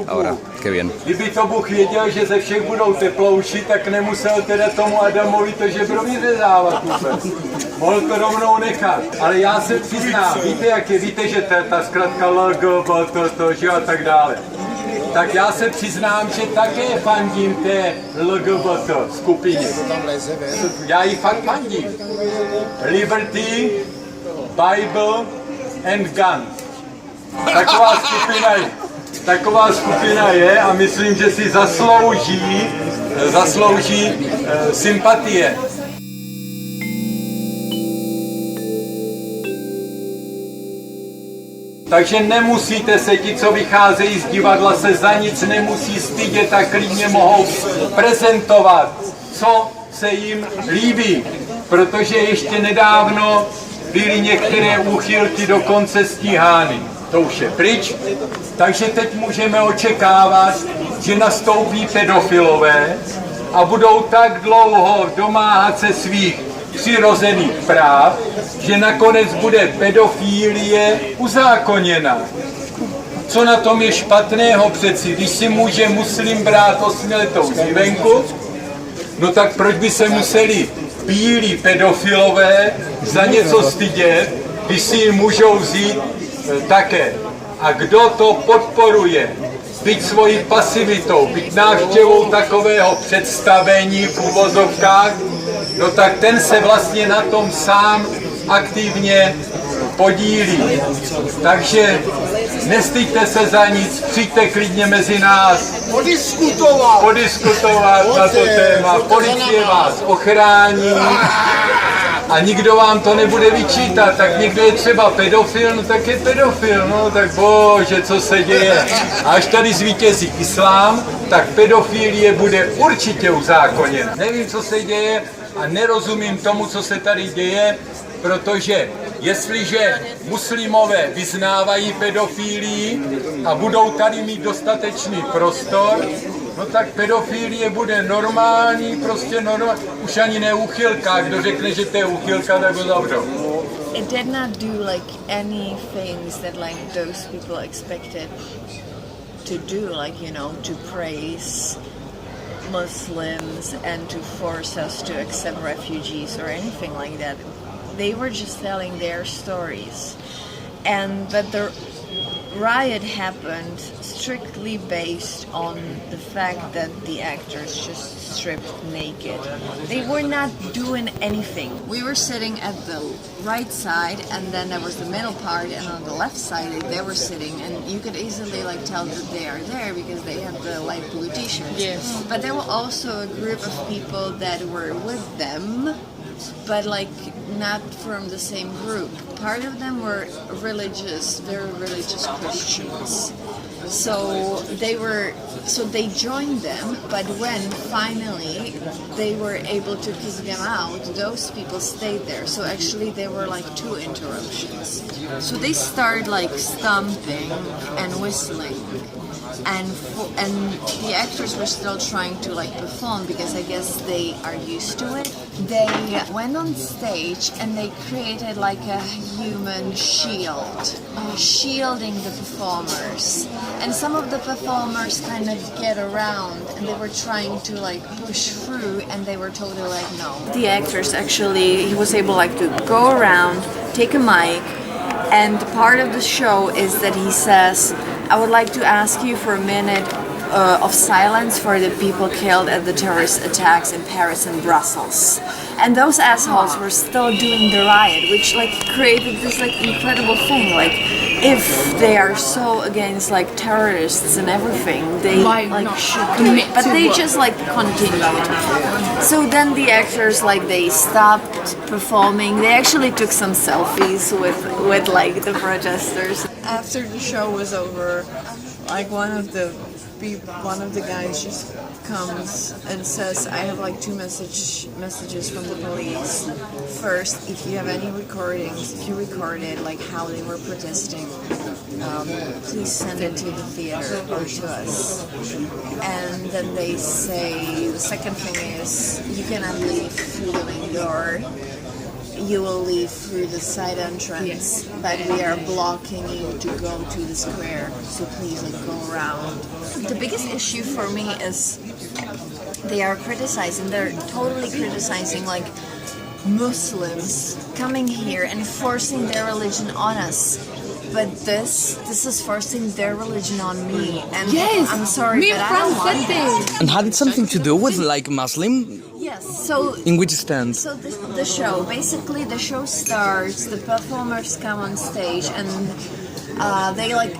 Ahora, qué bien. Kdyby to Bůh věděl, že ze všech budou teplouši, tak nemusel teda tomu Adamovi to žebro vyřezávat vůbec. Mohl to rovnou nechat. Ale já se přiznám, víte jak je, víte, že ta zkratka LGBT, že a tak dále. Tak já se přiznám, že také fandím té LGBT skupině. Já ji fakt fandím. Liberty, Bible and Guns. Taková skupina je a myslím, že si zaslouží sympatie. Takže nemusíte se, ti, co vycházejí z divadla, se za nic nemusí stydět a klidně mohou prezentovat, co se jim líbí. Protože ještě nedávno byly některé úchylky dokonce stíhány. To už je pryč, takže teď můžeme očekávat, že nastoupí pedofilové a budou tak dlouho domáhat se svých přirozených práv, že nakonec bude pedofilie uzákoněna. Co na tom je špatného přeci, když si může muslim brát 8letou dívenku, no tak proč by se museli bílí pedofilové za něco stydět, když si ji můžou vzít také. A kdo to podporuje, byť svojí pasivitou, byť návštěvou takového představení v uvozovkách, no tak ten se vlastně na tom sám aktivně podílí. Takže nestyďte se za nic, přijďte klidně mezi nás. Podiskutovat na to téma. Policie vás ochrání. A nikdo vám to nebude vyčítat, tak někdo je třeba pedofil, no tak je pedofil, no tak bože, co se děje. A až tady zvítězí islám, tak pedofilie bude určitě uzákoněna. Nevím, co se děje a nerozumím tomu, co se tady děje, protože jestliže muslimové vyznávají pedofilii a budou tady mít dostatečný prostor, no tak pedofilie bude normální, prostě normální. Už ani ne úchylka, kdo řekne, že to je úchylka, tak ho zavřou. It did not do like any things that like those people expected to do, like, you know, to praise Muslims and to force us to accept refugees or anything like that. They were just telling their stories. But the riot happened strictly based on the fact that the actors just stripped naked. They were not doing anything. We were sitting at the right side, and then there was the middle part, and on the left side they were sitting, and you could easily like tell that they are there because they have the light blue t-shirts. Yes. But there were also a group of people that were with them, but like not from the same group. Part of them were religious, very religious Christians. So they joined them, but when finally they were able to kick them out, those people stayed there. So actually there were like 2 interruptions. So they started like stomping and whistling. And the actors were still trying to like perform because I guess they are used to it. They went on stage and they created like a human shield, shielding the performers. And some of the performers kind of get around and they were trying to like push through and they were totally like no. The actors actually, he was able like to go around, take a mic, and part of the show is that he says, I would like to ask you for a minute of silence for the people killed at the terrorist attacks in Paris and Brussels. And those assholes were still doing the riot, which like created this like incredible thing. Like if they are so against like terrorists and everything, they like should do it. But they just like continued. So then the actors like they stopped performing. They actually took some selfies with like the protesters. After the show was over, like one of the guys just comes and says, I have like 2 messages from the police. First, if you have any recordings, if you recorded like how they were protesting, please send it to the theater or to us. And then they say, the second thing is, you cannot leave through the main door. you will leave through the side entrance, but we are blocking you to go to the square, so please like go around. The biggest issue for me is they're totally criticizing like Muslims coming here and forcing their religion on us. But this is forcing their religion on me, and Yes, I'm sorry, me but and I don't Fran want said that. this. And had it something to do with like Muslim? Yes, so In which sense? So the show, basically the show starts, the performers come on stage and they like,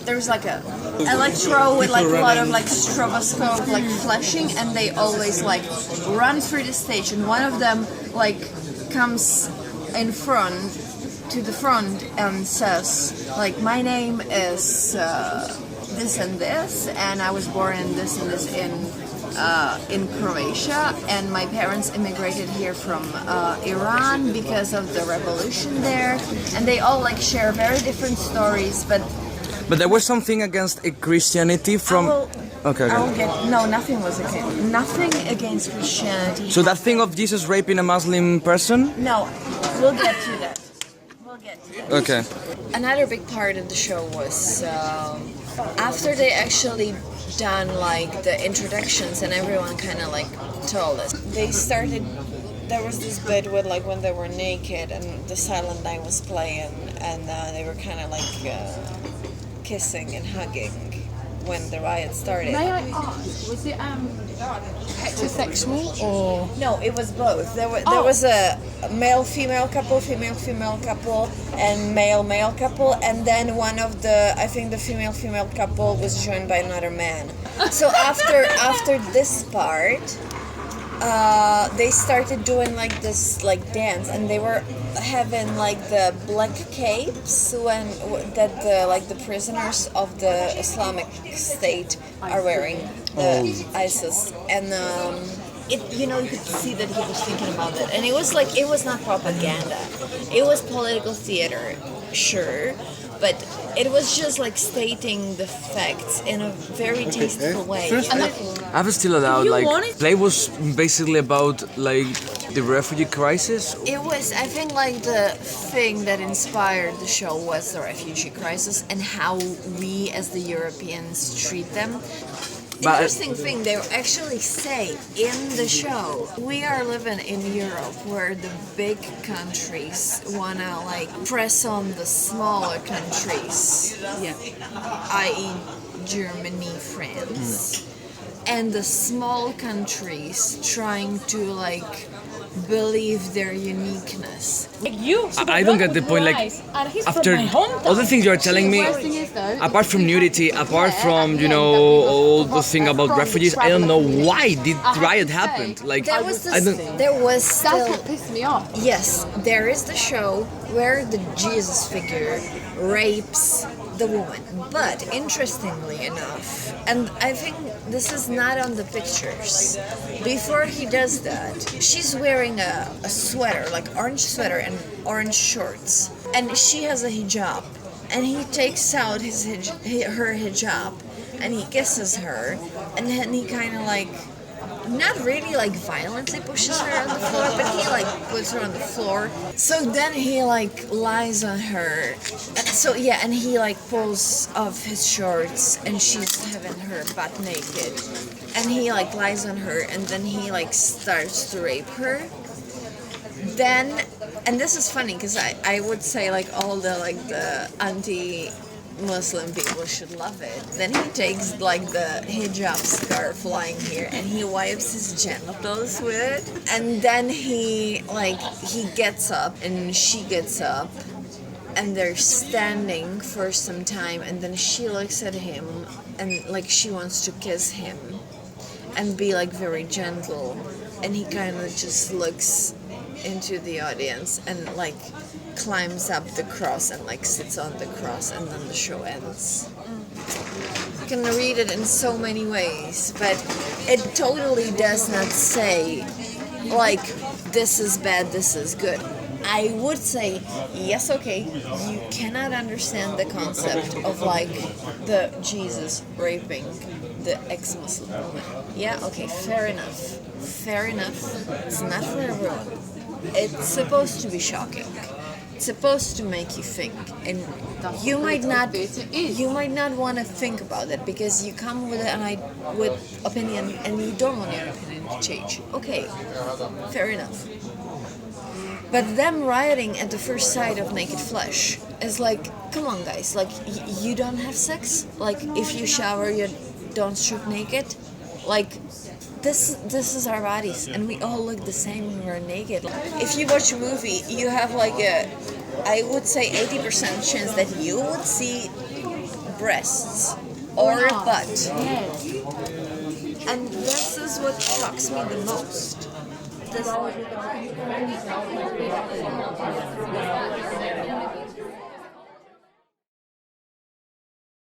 there's like a electro with like a lot of like stroboscope like flashing, and they always like run through the stage, and one of them like comes in front to the front and says like, my name is this and this, and I was born in this and this in Croatia, and my parents immigrated here from Iran because of the revolution there, and they all like share very different stories, but But there was something against Christianity from... Okay. Nothing was nothing against Christianity. So that thing of Jesus raping a Muslim person? No, we'll get to that. Okay. Another big part of the show was after they actually done like the introductions and everyone kind of like told us. They started. There was this bit with like when they were naked and the silent night was playing, and they were kind of like kissing and hugging when the riot started. May I ask, was it heterosexual or? No, it was both. There was a male-female couple, female-female couple, and male-male couple, and then I think the female-female couple was joined by another man. So after this part, they started doing like this like dance, and they were having like the black capes the prisoners of the Islamic State are wearing, the ISIS, and you could see that he was thinking about it, and it was not propaganda, it was political theater, sure, but it was just like stating the facts in a very tasteful way. I have still allowed, like, play was basically about, like, the refugee crisis? It was, I think, like, the thing that inspired the show was the refugee crisis and how we as the Europeans treat them. Interesting thing, they actually say in the show, we are living in Europe where the big countries wanna like press on the smaller countries, i.e. Germany, France, and the small countries trying to like believe their uniqueness. I don't get the point, like, after all the things you're telling me, apart from nudity, apart from, all the thing about refugees, I don't know why did riot happen. Like, That's what pissed me off. Yes, there is the show where the Jesus figure rapes the woman, but interestingly enough, and I think this is not on the pictures, before he does that, she's wearing a sweater, like orange sweater and orange shorts, and she has a hijab, and he takes out her hijab, and he kisses her, and then he kind of like, not really like violently pushes her on the floor, but he like puts her on the floor. So then he like lies on her. So yeah, and he like pulls off his shorts and she's having her butt naked. And he like lies on her and then he like starts to rape her. Then, and this is funny because I would say like all the like the anti-Muslim people should love it. Then he takes like the hijab scarf lying here and he wipes his genitals with it, and then he gets up and she gets up and they're standing for some time, and then she looks at him and like she wants to kiss him and be like very gentle, and he kind of just looks into the audience and like climbs up the cross and like sits on the cross, and then the show ends. You can read it in so many ways, but it totally does not say like this is bad, this is good. I would say yes, okay, you cannot understand the concept of like the Jesus raping the ex-Muslim woman. Yeah, okay, fair enough. It's not for everyone. it's supposed to be shocking. It's supposed to make you think, and you might not want to think about it because you come with with opinion and you don't want your opinion to change. Okay, fair enough. But them rioting at the first sight of naked flesh is like, come on guys, like you don't have sex? Like if you shower you don't strip naked? Like this is our bodies and we all look the same when we're naked. If you watch a movie, you have like I would say 80% chance that you would see breasts or a butt. And this is what shocks me the most. This